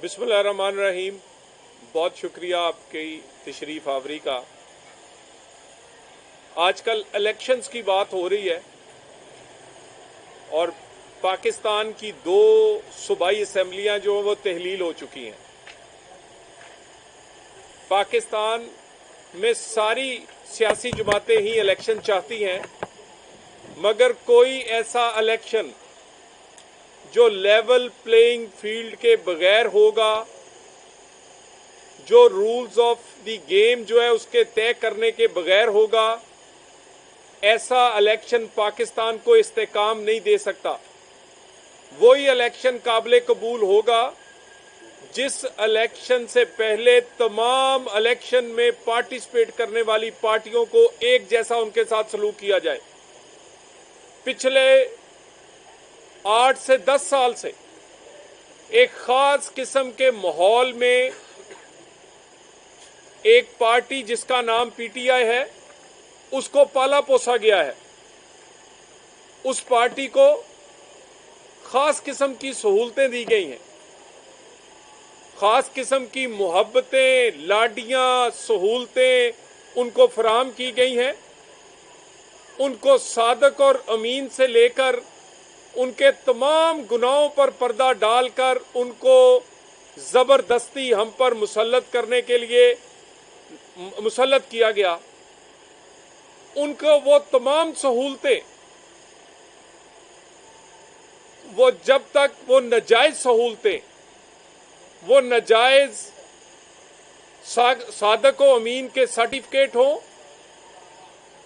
बिस्मिल्लाहिर्रहमानिर्रहीम। बहुत शुक्रिया आपकी तशरीफ़ आवरी का। आजकल इलेक्शंस की बात हो रही है और पाकिस्तान की 2 सूबाई असम्बलियाँ जो वो तहलील हो चुकी हैं। पाकिस्तान में सारी सियासी जमातें ही इलेक्शन चाहती हैं, मगर कोई ऐसा इलेक्शन जो लेवल प्लेइंग फील्ड के बगैर होगा, जो रूल्स ऑफ द गेम जो है उसके तय करने के बगैर होगा, ऐसा इलेक्शन पाकिस्तान को इस्तेकाम नहीं दे सकता। वही इलेक्शन काबिल कबूल होगा जिस इलेक्शन से पहले तमाम इलेक्शन में पार्टिसिपेट करने वाली पार्टियों को एक जैसा उनके साथ सलूक किया जाए। पिछले 8 से 10 साल से एक खास किस्म के माहौल में एक पार्टी जिसका नाम पीटीआई है उसको पाला पोसा गया है। उस पार्टी को खास किस्म की सहूलतें दी गई हैं, खास किस्म की मोहब्बतें, लाडियां, सहूलतें उनको फराहम की गई हैं। उनको सादक और अमीन से लेकर उनके तमाम गुनाहों पर पर्दा डालकर उनको जबरदस्ती हम पर मुसल्लत करने के लिए मुसल्लत किया गया। उनको वो तमाम सहूलतें, वो जब तक वो नाजायज सहूलतें, वो नाजायज सादक व अमीन के सर्टिफिकेट हो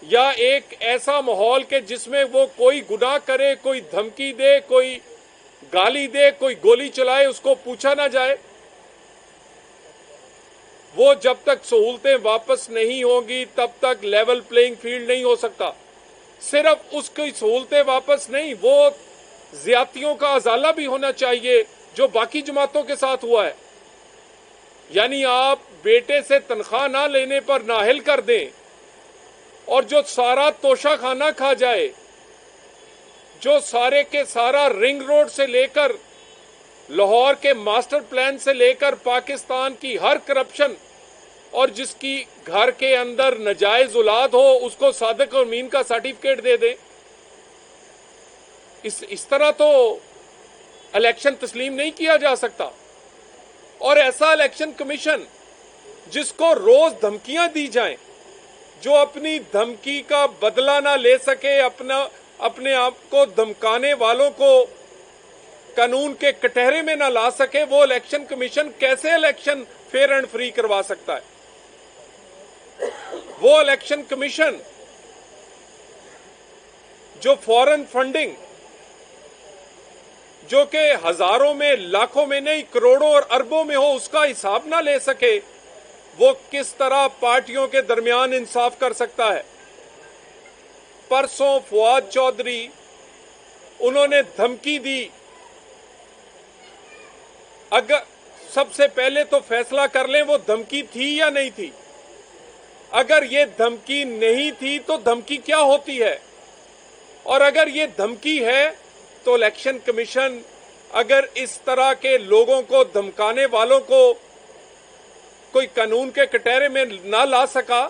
या एक ऐसा माहौल के जिसमें वो कोई गुनाह करे, कोई धमकी दे, कोई गाली दे, कोई गोली चलाए, उसको पूछा ना जाए, वो जब तक सहूलतें वापस नहीं होंगी तब तक लेवल प्लेइंग फील्ड नहीं हो सकता। सिर्फ उसकी सहूलतें वापस नहीं, वो ज्यादतियों का अजाला भी होना चाहिए जो बाकी जमातों के साथ हुआ है। यानी आप बेटे से तनख्वाह ना लेने पर नाहिल कर दें और जो सारा तोशा खाना खा जाए, जो सारे के सारा रिंग रोड से लेकर लाहौर के मास्टर प्लान से लेकर पाकिस्तान की हर करप्शन और जिसकी घर के अंदर नाजायज औलाद हो उसको सादक और अमीन का सर्टिफिकेट दे दें। इस तरह तो इलेक्शन तस्लीम नहीं किया जा सकता। और ऐसा इलेक्शन कमीशन जिसको रोज धमकियां दी जाएं, जो अपनी धमकी का बदला ना ले सके, अपने आप को धमकाने वालों को कानून के कटहरे में ना ला सके, वो इलेक्शन कमीशन कैसे इलेक्शन फेयर एंड फ्री करवा सकता है? वो इलेक्शन कमीशन जो फॉरेन फंडिंग, जो कि हजारों में, लाखों में नहीं, करोड़ों और अरबों में हो, उसका हिसाब ना ले सके, वो किस तरह पार्टियों के दरमियान इंसाफ कर सकता है? परसों फवाद चौधरी, उन्होंने धमकी दी। अगर सबसे पहले तो फैसला कर लें वो धमकी थी या नहीं थी। अगर ये धमकी नहीं थी तो धमकी क्या होती है, और अगर ये धमकी है तो इलेक्शन कमीशन अगर इस तरह के लोगों को, धमकाने वालों को कोई कानून के कटहरे में ना ला सका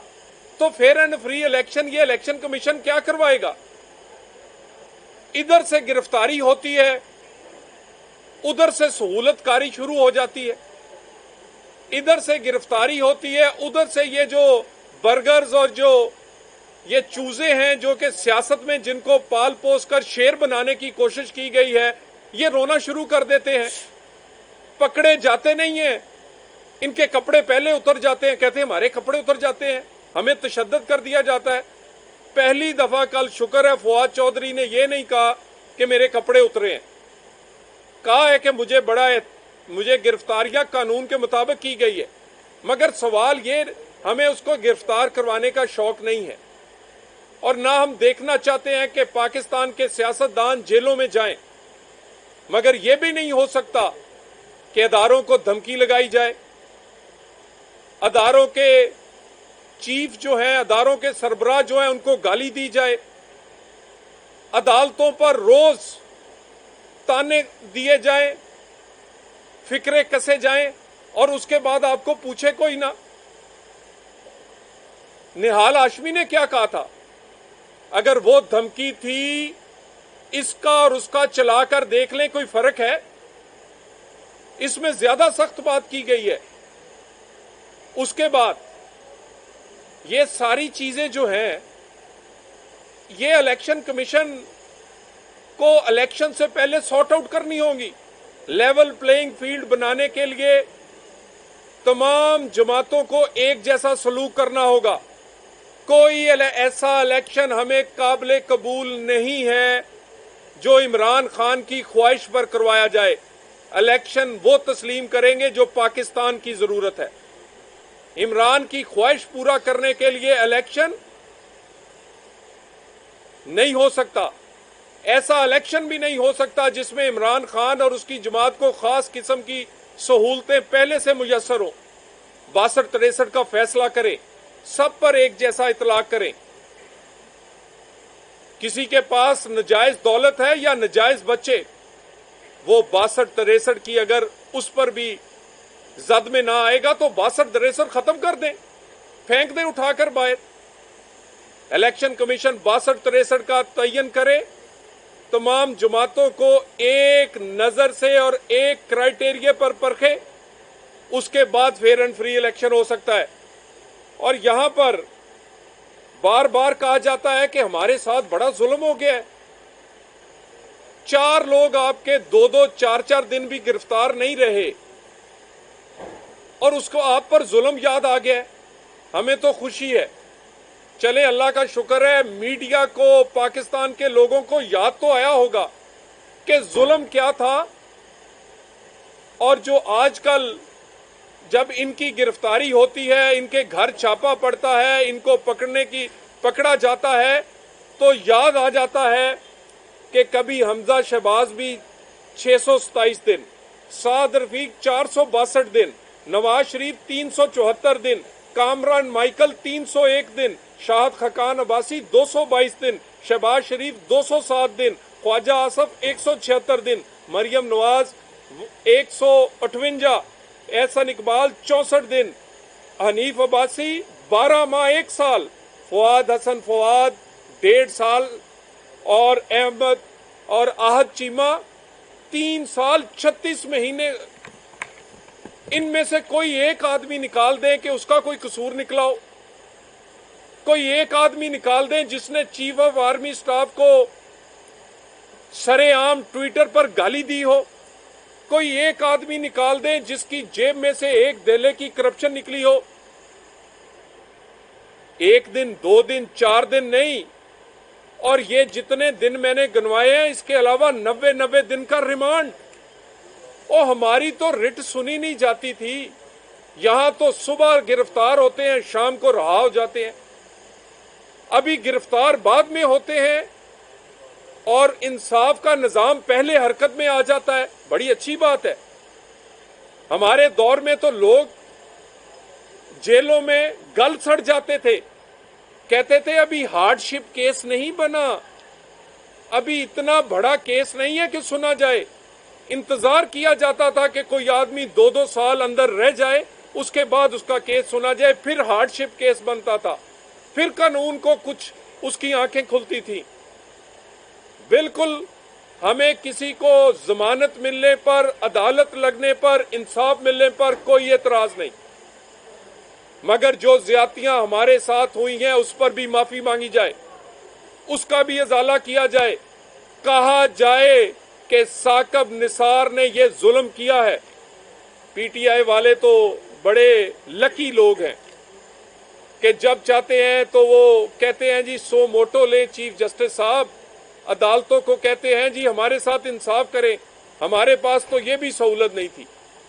तो फेयर एंड फ्री इलेक्शन ये इलेक्शन कमीशन क्या करवाएगा? इधर से गिरफ्तारी होती है, उधर से सहूलतकारी शुरू हो जाती है। इधर से गिरफ्तारी होती है, उधर से ये जो बर्गर्स और जो ये चूजे हैं जो कि सियासत में जिनको पाल पोस कर शेर बनाने की कोशिश की गई है, ये रोना शुरू कर देते हैं। पकड़े जाते नहीं हैं, इनके कपड़े पहले उतर जाते हैं, कहते हैं हमारे कपड़े उतर जाते हैं, हमें तशद्दुद कर दिया जाता है। पहली दफा कल शुक्र है फवाद चौधरी ने यह नहीं कहा कि मेरे कपड़े उतरे हैं, कहा है कि मुझे गिरफ्तारियां कानून के मुताबिक की गई है। मगर सवाल ये, हमें उसको गिरफ्तार करवाने का शौक नहीं है और ना हम देखना चाहते हैं कि पाकिस्तान के सियासतदान जेलों में जाएं। मगर यह भी नहीं हो सकता कि अदारों को धमकी लगाई जाए, अदारों के चीफ जो हैं, अदारों के सरबराह जो हैं, उनको गाली दी जाए, अदालतों पर रोज ताने दिए जाएं, फिक्रे कसे जाएं और उसके बाद आपको पूछे कोई ना। निहाल हाशमी ने क्या कहा था? अगर वो धमकी थी इसका और उसका चलाकर देख लें कोई फर्क है, इसमें ज्यादा सख्त बात की गई है। उसके बाद ये सारी चीजें जो हैं, ये इलेक्शन कमीशन को इलेक्शन से पहले सॉर्ट आउट करनी होगी। लेवल प्लेइंग फील्ड बनाने के लिए तमाम जमातों को एक जैसा सलूक करना होगा। कोई ऐसा इलेक्शन हमें काबिल कबूल नहीं है जो इमरान खान की ख्वाहिश पर करवाया जाए। इलेक्शन वो तस्लीम करेंगे जो पाकिस्तान की जरूरत है। इमरान की ख्वाहिश पूरा करने के लिए इलेक्शन नहीं हो सकता। ऐसा इलेक्शन भी नहीं हो सकता जिसमें इमरान खान और उसकी जमात को खास किस्म की सहूलतें पहले से मुयस्सर हो। 62-63 का फैसला करें, सब पर एक जैसा इतलाक करें। किसी के पास नजायज दौलत है या नजायज बच्चे, वो 62-63 की अगर उस पर भी जद में ना आएगा तो 62-63 खत्म कर दें, फेंक दें उठाकर बाहर। इलेक्शन कमीशन 62-63 का तयन करे, तमाम जमातों को एक नजर से और एक क्राइटेरिया पर परखे, उसके बाद फेयर एंड फ्री इलेक्शन हो सकता है। और यहां पर बार बार कहा जाता है कि हमारे साथ बड़ा जुल्म हो गया है। 4 लोग आपके 2-2, 4-4 दिन भी गिरफ्तार नहीं रहे और उसको आप पर जुल्म याद आ गया है। हमें तो खुशी है, चले अल्लाह का शुक्र है, मीडिया को, पाकिस्तान के लोगों को याद तो आया होगा कि जुल्म क्या था। और जो आजकल जब इनकी गिरफ्तारी होती है, इनके घर छापा पड़ता है, इनको पकड़ा जाता है, तो याद आ जाता है कि कभी हमजा शहबाज भी 627 दिन, साद रफीक 462 दिन, नवाज शरीफ 374 दिन, कामरान माइकल 301 दिन, शाहद खकान अब्बासी 222 दिन, शहबाज शरीफ 207 दिन, ख्वाजा आसफ 176 दिन, मरियम नवाज 158, एहसन इकबाल 64 दिन, हनीफ अब्बासी 12 माह 1 साल, फवाद हसन फवाद 1.5 साल और अहमद और आहद चीमा 3 साल 36 महीने। इनमें से कोई एक आदमी निकाल दें कि उसका कोई कसूर निकला हो, कोई एक आदमी निकाल दें जिसने चीफ ऑफ आर्मी स्टाफ को सरेआम ट्विटर पर गाली दी हो, कोई एक आदमी निकाल दें जिसकी जेब में से एक देले की करप्शन निकली हो। 1 दिन, 2 दिन, 4 दिन नहीं, और ये जितने दिन मैंने गिनवाए हैं इसके अलावा 90 दिन का रिमांड। और हमारी तो रिट सुनी नहीं जाती थी, यहां तो सुबह गिरफ्तार होते हैं, शाम को रहा हो जाते हैं। अभी गिरफ्तार बाद में होते हैं और इंसाफ का निजाम पहले हरकत में आ जाता है। बड़ी अच्छी बात है। हमारे दौर में तो लोग जेलों में गल सड़ जाते थे, कहते थे अभी हार्डशिप केस नहीं बना, अभी इतना बड़ा केस नहीं है कि सुना जाए। इंतजार किया जाता था कि कोई आदमी 2-2 साल अंदर रह जाए, उसके बाद उसका केस सुना जाए, फिर हार्डशिप केस बनता था, फिर कानून को कुछ उसकी आंखें खुलती थी। बिल्कुल हमें किसी को जमानत मिलने पर, अदालत लगने पर, इंसाफ मिलने पर कोई एतराज नहीं, मगर जो ज्यादतियां हमारे साथ हुई हैं उस पर भी माफी मांगी जाए, उसका भी इजाला किया जाए। कहा जाए कि साकब निसार ने यह जुल्म किया है। पीटीआई वाले तो बड़े लकी लोग हैं कि जब चाहते हैं तो वो कहते हैं जी सो मोटो ले चीफ जस्टिस साहब, अदालतों को कहते हैं जी हमारे साथ इंसाफ करें। हमारे पास तो ये भी सहूलत नहीं थी।